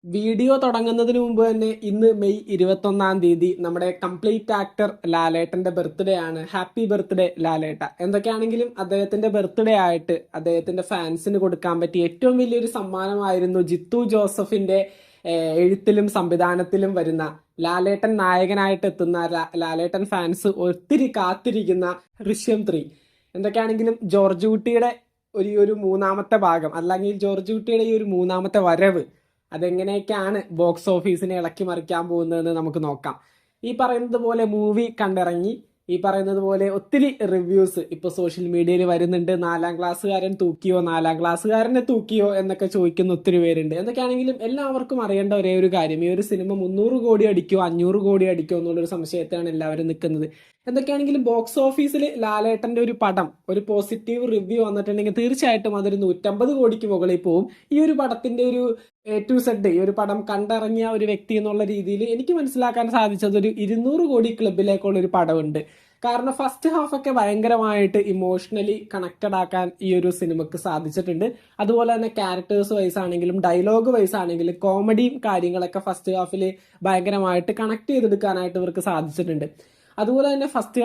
Video തുടങ്ങുന്നതിന് മുമ്പ് തന്നെ ഇന്ന് മെയ് 21 നമ്മുടെ കംപ്ലീറ്റ് ആക്ടർ ലാലേട്ടന്റെ ബർത്ത്ഡേ ആണ്. ഹാപ്പി ബർത്ത്ഡേ ലാലേട്ട. എന്തൊക്കെയാണെങ്കിലും അദ്ദേഹത്തിന്റെ ബർത്ത്ഡേ ആയിട്ട് അദ്ദേഹത്തിന്റെ ഫാൻസിന് കൊടുക്കാൻ പറ്റിയ ഏറ്റവും വലിയൊരു സമ്മാനമായിരുന്നു ജിത്തു ജോസഫിന്റെ എഴുത്തിലും സംവിധാനത്തിലും വരുന്ന ലാലേട്ടൻ നായകനായിട്ട് എത്തുന്ന ലാലേട്ടൻ ഫാൻസ് ഒത്തിരി കാത്തിരിക്കുന്ന ദൃശ്യം 3. എന്തൊക്കെയാണെങ്കിലും ജോർജ് കുട്ടിയുടെ ഒരു മൂന്നാമത്തെ ഭാഗം, അല്ലെങ്കിൽ ജോർജ് കുട്ടിയുടെ ഈ ഒരു മൂന്നാമത്തെ വരവ് അതെങ്ങനെയൊക്കെയാണ് ബോക്സ് ഓഫീസിനെ ഇളക്കി മറിക്കാൻ പോകുന്നതെന്ന് നമുക്ക് നോക്കാം. ഈ പറയുന്നത് പോലെ മൂവി കണ്ടിറങ്ങി, ഈ പറയുന്നത് പോലെ ഒത്തിരി റിവ്യൂസ് ഇപ്പൊ സോഷ്യൽ മീഡിയയിൽ വരുന്നുണ്ട്. 4-ാം ക്ലാസ്സുകാരൻ തൂക്കിയോ, 4-ാം ക്ലാസ്സുകാരനെ തൂക്കിയോ എന്നൊക്കെ ചോദിക്കുന്ന ഒത്തിരി പേരുണ്ട്. എന്തൊക്കെയാണെങ്കിലും എല്ലാവർക്കും അറിയേണ്ട ഒരേ ഒരു കാര്യം, ഈ ഒരു സിനിമ 300 കോടി അടിക്കോ 500 കോടി അടിക്കോ എന്നുള്ളൊരു സംശയത്താണ് എല്ലാവരും നിൽക്കുന്നത്. എന്തൊക്കെയാണെങ്കിലും ബോക്സ് ഓഫീസിൽ ലാലേട്ടന്റെ ഒരു പടം ഒരു പോസിറ്റീവ് റിവ്യൂ വന്നിട്ടുണ്ടെങ്കിൽ തീർച്ചയായിട്ടും അതൊരു 150 കോടിക്ക് മുകളിൽ പോവും. ഈ ഒരു പടത്തിന്റെ ഒരു A to Z, ഈ ഒരു പടം കണ്ടിറങ്ങിയ ഒരു വ്യക്തി എന്നുള്ള രീതിയിൽ എനിക്ക് മനസ്സിലാക്കാൻ സാധിച്ചത് ഒരു 200 കോടി ക്ലബിലേക്കുള്ള ഒരു പടമുണ്ട്. കാരണം ഫസ്റ്റ് ഹാഫ് ഒക്കെ ഭയങ്കരമായിട്ട് ഇമോഷണലി കണക്റ്റഡ് ആക്കാൻ ഈ ഒരു സിനിമക്ക് സാധിച്ചിട്ടുണ്ട്. അതുപോലെ തന്നെ ക്യാരക്ടേഴ്സ് വൈസ് ആണെങ്കിലും ഡയലോഗ് വൈസ് ആണെങ്കിലും കോമഡിയും കാര്യങ്ങളൊക്കെ ഫസ്റ്റ് ഹാഫിൽ ഭയങ്കരമായിട്ട് കണക്ട് ചെയ്തെടുക്കാനായിട്ട് ഇവർക്ക് സാധിച്ചിട്ടുണ്ട്. അതുപോലെ തന്നെ ഫസ്റ്റ്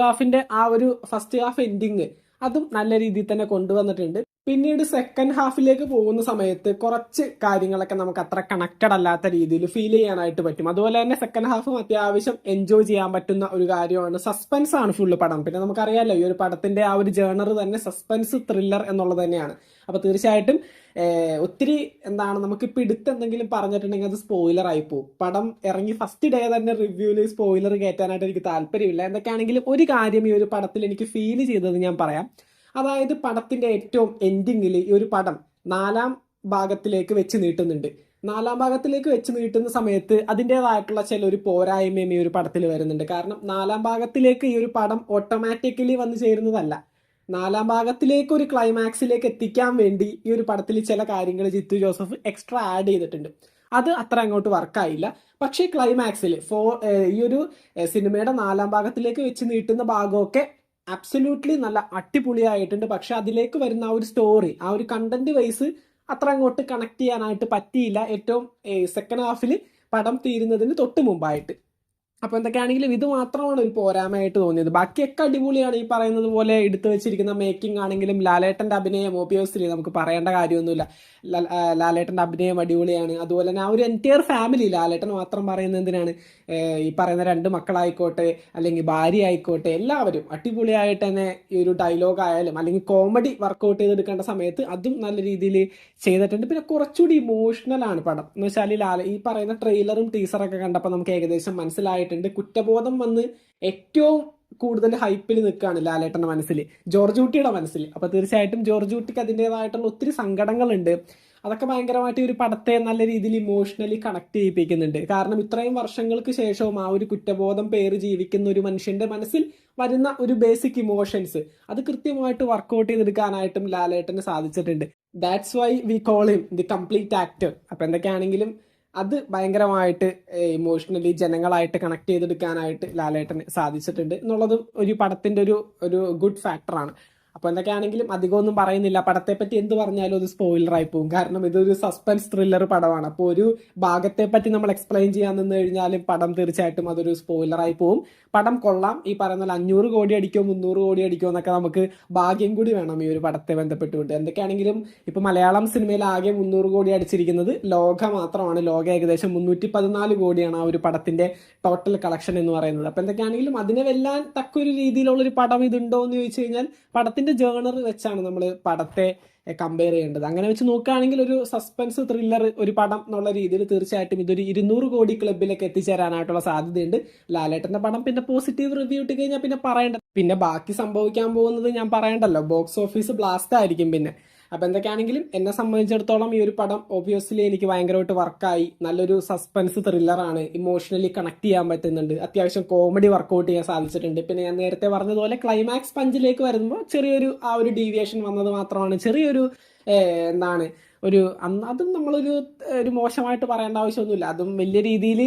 ഹാഫ് എൻഡിങ് അതും നല്ല രീതിയിൽ തന്നെ കൊണ്ടുവന്നിട്ടുണ്ട്. പിന്നീട് സെക്കൻഡ് ഹാഫിലേക്ക് പോകുന്ന സമയത്ത് കുറച്ച് കാര്യങ്ങളൊക്കെ നമുക്ക് അത്ര കണക്റ്റഡ് അല്ലാത്ത രീതിയിൽ ഫീൽ ചെയ്യാനായിട്ട് പറ്റും. അതുപോലെ തന്നെ സെക്കൻഡ് ഹാഫും അത്യാവശ്യം എൻജോയ് ചെയ്യാൻ പറ്റുന്ന ഒരു കാര്യമാണ്. സസ്പെൻസ് ആണ് ഫുള്ള് പടം. പിന്നെ നമുക്കറിയാലോ ഈ ഒരു പടത്തിന്റെ ആ ഒരു ജേണർ തന്നെ സസ്പെൻസ് ത്രില്ലർ എന്നുള്ളത് തന്നെയാണ്. അപ്പൊ തീർച്ചയായിട്ടും ഒത്തിരി നമുക്കിപ്പോൾ എടുത്ത് എന്തെങ്കിലും പറഞ്ഞിട്ടുണ്ടെങ്കിൽ അത് സ്പോയിലർ ആയി പോകും. പടം ഇറങ്ങി ഫസ്റ്റ് ഡേ തന്നെ റിവ്യൂവിൽ സ്പോയിലർ കയറ്റാനായിട്ട് എനിക്ക് താല്പര്യമില്ല. എന്തൊക്കെയാണെങ്കിലും ഒരു കാര്യം ഈ ഒരു പടത്തിൽ എനിക്ക് ഫീൽ ചെയ്തത് ഞാൻ പറയാം. അതായത് പടത്തിന്റെ ഏറ്റവും എൻഡിങ്ങിൽ ഈ ഒരു പടം 4-ാം ഭാഗത്തിലേക്ക് വെച്ച് നീട്ടുന്നുണ്ട്. 4-ാം ഭാഗത്തിലേക്ക് വെച്ച് നീട്ടുന്ന സമയത്ത് അതിൻ്റെതായിട്ടുള്ള ചില ഒരു പോരായ്മയും ഈ ഒരു പടത്തിൽ വരുന്നുണ്ട്. കാരണം 4-ാം ഭാഗത്തിലേക്ക് ഈ ഒരു പടം ഓട്ടോമാറ്റിക്കലി വന്നു ചേരുന്നതല്ല. 4-ാം ഭാഗത്തിലേക്ക് ഒരു ക്ലൈമാക്സിലേക്ക് എത്തിക്കാൻ വേണ്ടി ഈ ഒരു പടത്തിൽ ചില കാര്യങ്ങൾ ജിത്തു ജോസഫ് എക്സ്ട്രാ ആഡ് ചെയ്തിട്ടുണ്ട്. അത് അത്ര അങ്ങോട്ട് വർക്കായില്ല. പക്ഷേ ക്ലൈമാക്സിൽ ഈ ഒരു സിനിമയുടെ 4-ാം ഭാഗത്തിലേക്ക് വെച്ച് നീട്ടുന്ന ഭാഗമൊക്കെ അബ്സല്യൂട്ട്ലി നല്ല അടിപൊളിയായിട്ടുണ്ട്. പക്ഷെ അതിലേക്ക് വരുന്ന ആ ഒരു സ്റ്റോറി, ആ ഒരു കണ്ടന്റ് വൈസ് അത്ര അങ്ങോട്ട് കണക്ട് ചെയ്യാനായിട്ട് പറ്റിയില്ല. ഏറ്റവും സെക്കൻഡ് ഹാഫിൽ പടം തീരുന്നതിന് തൊട്ട് മുമ്പായിട്ട്. അപ്പൊ എന്തൊക്കെയാണെങ്കിലും ഇത് മാത്രമാണ് ഒരു പോരായ്മയായിട്ട് തോന്നിയത്. ബാക്കിയൊക്കെ അടിപൊളിയാണ്. ഈ പറയുന്നത് പോലെ എടുത്തു വെച്ചിരിക്കുന്ന മേക്കിംഗ് ആണെങ്കിലും ലാലേട്ടന്റെ അഭിനയം ഓബിയസ്ലി നമുക്ക് പറയേണ്ട കാര്യമൊന്നുമില്ല. ലാലേട്ടന്റെ അഭിനയം അടിപൊളിയാണ്. അതുപോലെ തന്നെ ആ ഒരു എൻറ്റയർ ഫാമിലി, ലാലേട്ടൻ മാത്രം പറയുന്നത് എന്തിനാണ്, ഈ പറയുന്ന 2 മക്കളായിക്കോട്ടെ അല്ലെങ്കിൽ ഭാര്യ ആയിക്കോട്ടെ എല്ലാവരും അടിപൊളിയായിട്ട് തന്നെ ഈ ഒരു ഡയലോഗ് ആയാലും അല്ലെങ്കിൽ കോമഡി വർക്കൗട്ട് ചെയ്തെടുക്കേണ്ട സമയത്ത് അതും നല്ല രീതിയിൽ ചെയ്തിട്ടുണ്ട്. പിന്നെ കുറച്ചുകൂടി ഇമോഷണൽ ആണ് പടം എന്ന് വെച്ചാൽ ഈ പറയുന്ന ട്രെയിലറും ടീസറൊക്കെ കണ്ടപ്പോൾ നമുക്ക് ഏകദേശം മനസ്സിലായിട്ടുണ്ട്. കുറ്റബോധം വന്ന് ഏറ്റവും കൂടുതൽ ഹൈപ്പിൽ നിൽക്കുകയാണ് ലാലേട്ടന്റെ മനസ്സിൽ, ജോർജ് കുട്ടിയുടെ മനസ്സിൽ. അപ്പൊ തീർച്ചയായിട്ടും ജോർജ് കുട്ടിക്ക് അതിൻ്റെതായിട്ടുള്ള ഒത്തിരി സങ്കടങ്ങളുണ്ട്. അതൊക്കെ ഭയങ്കരമായിട്ട് ഒരു പടത്തെ നല്ല രീതിയിൽ ഇമോഷണലി കണക്ട് ചെയ്യിപ്പിക്കുന്നുണ്ട്. കാരണം ഇത്രയും വർഷങ്ങൾക്ക് ശേഷവും ആ ഒരു കുറ്റബോധം പേര് ജീവിക്കുന്ന ഒരു മനുഷ്യന്റെ മനസ്സിൽ വരുന്ന ഒരു ബേസിക് ഇമോഷൻസ് അത് കൃത്യമായിട്ട് വർക്കൗട്ട് ചെയ്തെടുക്കാനായിട്ടും ലാലേട്ടന് സാധിച്ചിട്ടുണ്ട്. That's why we call him the complete actor. അപ്പൊ എന്തൊക്കെയാണെങ്കിലും അത് ഭയങ്കരമായിട്ട് ഇമോഷണലി ജനങ്ങളായിട്ട് കണക്ട് ചെയ്തെടുക്കാനായിട്ട് ലാലേട്ടന് സാധിച്ചിട്ടുണ്ട് എന്നുള്ളതും ഒരു പടത്തിന്റെ ഒരു ഗുഡ് ഫാക്ടറാണ്. അപ്പൊ എന്തൊക്കെയാണെങ്കിലും അധികമൊന്നും പറയുന്നില്ല. പടത്തെ പറ്റി എന്ത് പറഞ്ഞാലും അത് സ്പോയിലർ ആയി പോകും. കാരണം ഇതൊരു സസ്പെൻസ് ത്രില്ലർ പടമാണ്. അപ്പോൾ ഒരു ഭാഗത്തെ പറ്റി നമ്മൾ എക്സ്പ്ലെയിൻ ചെയ്യാൻ നിന്ന് കഴിഞ്ഞാലും പടം തീർച്ചയായിട്ടും അതൊരു സ്പോയിലർ ആയി പോകും. പടം കൊള്ളാം. ഈ പറയുന്ന 500 കോടി അടിക്കോ 300 കോടി അടിക്കോ എന്നൊക്കെ നമുക്ക് ഭാഗ്യം കൂടി വേണം ഈ ഒരു പടത്തെ ബന്ധപ്പെട്ടുകൊണ്ട്. എന്തൊക്കെയാണെങ്കിലും ഇപ്പൊ മലയാളം സിനിമയിൽ ആകെ 300 കോടി അടിച്ചിരിക്കുന്നത് ലോക മാത്രമാണ്. ലോക ഏകദേശം 314 കോടിയാണ് ആ ഒരു പടത്തിന്റെ ടോട്ടൽ കളക്ഷൻ എന്ന് പറയുന്നത്. അപ്പൊ എന്തൊക്കെയാണെങ്കിലും അതിനെ വെല്ലാൻ തക്കൊരു രീതിയിലുള്ള ഒരു പടം ഇതുണ്ടോ എന്ന് ചോദിച്ചു കഴിഞ്ഞാൽ പടത്തിന്റെ ജേണർ വെച്ചാണ് നമ്മൾ പടത്തെ കമ്പയർ ചെയ്യേണ്ടത്. അങ്ങനെ വെച്ച് നോക്കുകയാണെങ്കിൽ ഒരു സസ്പെൻസ് ത്രില്ലർ ഒരു പടം എന്നുള്ള രീതിയിൽ തീർച്ചയായിട്ടും ഇതൊരു 200 കോടി ക്ലബിലേക്ക് എത്തിച്ചേരാനായിട്ടുള്ള സാധ്യതയുണ്ട്. ലാലേട്ടന്റെ പടം പിന്നെ പോസിറ്റീവ് റിവ്യൂ ഇട്ട് കഴിഞ്ഞാൽ പിന്നെ പറയേണ്ട, പിന്നെ ബാക്കി സംഭവിക്കാൻ പോകുന്നത് ഞാൻ പറയണ്ടല്ലോ. ബോക്സ് ഓഫീസ് ബ്ലാസ്റ്റ് ആയിരിക്കും പിന്നെ. അപ്പൊ എന്തൊക്കെയാണെങ്കിലും എന്നെ സംബന്ധിച്ചിടത്തോളം ഈ ഒരു പടം ഒബിയസ്ലി എനിക്ക് ഭയങ്കരമായിട്ട് വർക്കായി. നല്ലൊരു സസ്പെൻസ് ത്രില്ലറാണ്. ഇമോഷണലി കണക്ട് ചെയ്യാൻ പറ്റുന്നുണ്ട്. അത്യാവശ്യം കോമഡി വർക്കൗട്ട് ചെയ്യാൻ സാധിച്ചിട്ടുണ്ട്. പിന്നെ ഞാൻ നേരത്തെ പറഞ്ഞതുപോലെ ക്ലൈമാക്സ് പഞ്ചിലേക്ക് വരുമ്പോൾ ചെറിയൊരു ആ ഒരു ഡീവിയേഷൻ വന്നത് മാത്രമാണ് ചെറിയൊരു അതും നമ്മളൊരു മോശമായിട്ട് പറയേണ്ട ആവശ്യമൊന്നുമില്ല. അതും വലിയ രീതിയിൽ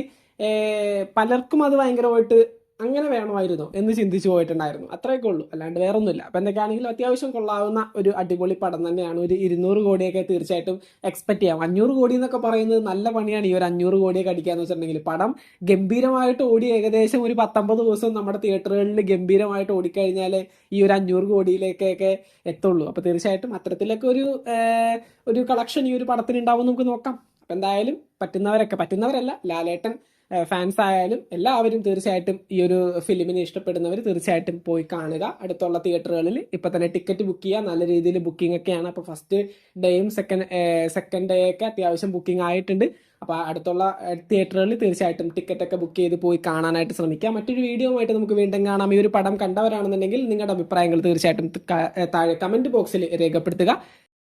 പലർക്കും അത് ഭയങ്കരമായിട്ട് അങ്ങനെ വേണമായിരുന്നോ എന്ന് ചിന്തിച്ചു പോയിട്ടുണ്ടായിരുന്നു. അത്രയൊക്കെ ഉള്ളൂ, അല്ലാണ്ട് വേറൊന്നുമില്ല. അപ്പം എന്തൊക്കെയാണെങ്കിലും അത്യാവശ്യം കൊള്ളാവുന്ന ഒരു അടിപൊളി പടം തന്നെയാണ്. ഒരു 200 കോടിയൊക്കെ തീർച്ചയായിട്ടും എക്സ്പെക്ട് ചെയ്യാം. 500 കോടി എന്നൊക്കെ പറയുന്നത് നല്ല പണിയാണ്. ഈ ഒരു 500 കോടിയൊക്കെ അടിക്കാന്ന് വെച്ചിട്ടുണ്ടെങ്കിൽ പടം ഗംഭീരമായിട്ട് ഓടി ഏകദേശം ഒരു 19 ദിവസം നമ്മുടെ തിയേറ്ററുകളിൽ ഗംഭീരമായിട്ട് ഓടിക്കഴിഞ്ഞാൽ ഈ ഒരു 500 കോടിയിലേക്കൊക്കെ എത്തുള്ളൂ. അപ്പോൾ തീർച്ചയായിട്ടും അത്തരത്തിലൊക്കെ ഒരു കളക്ഷൻ ഈ ഒരു പടത്തിന് ഉണ്ടാവും നമുക്ക് നോക്കാം. അപ്പം എന്തായാലും പറ്റുന്നവരല്ല, ലാലേട്ടൻ ഫാൻസ് ആയാലും എല്ലാവരും തീർച്ചയായിട്ടും ഈ ഒരു ഫിലിമിനെ ഇഷ്ടപ്പെടുന്നവർ തീർച്ചയായിട്ടും പോയി കാണുക. അടുത്തുള്ള തിയേറ്ററുകളിൽ ഇപ്പം തന്നെ ടിക്കറ്റ് ബുക്ക് ചെയ്യുക. നല്ല രീതിയിൽ ബുക്കിംഗ് ഒക്കെയാണ്. അപ്പോൾ ഫസ്റ്റ് ഡേയും സെക്കൻഡ് ഡേ ഒക്കെ അത്യാവശ്യം ബുക്കിംഗ് ആയിട്ടുണ്ട്. അപ്പോൾ അടുത്തുള്ള തിയേറ്ററുകളിൽ തീർച്ചയായിട്ടും ടിക്കറ്റ് ഒക്കെ ബുക്ക് ചെയ്ത് പോയി കാണാനായിട്ട് ശ്രമിക്കുക. മറ്റൊരു വീഡിയോ ആയിട്ട് നമുക്ക് വീണ്ടും കാണാം. ഈ ഒരു പടം കണ്ടവരാണെന്നുണ്ടെങ്കിൽ നിങ്ങളുടെ അഭിപ്രായങ്ങൾ തീർച്ചയായിട്ടും താഴെ കമന്റ് ബോക്സിൽ രേഖപ്പെടുത്തുക.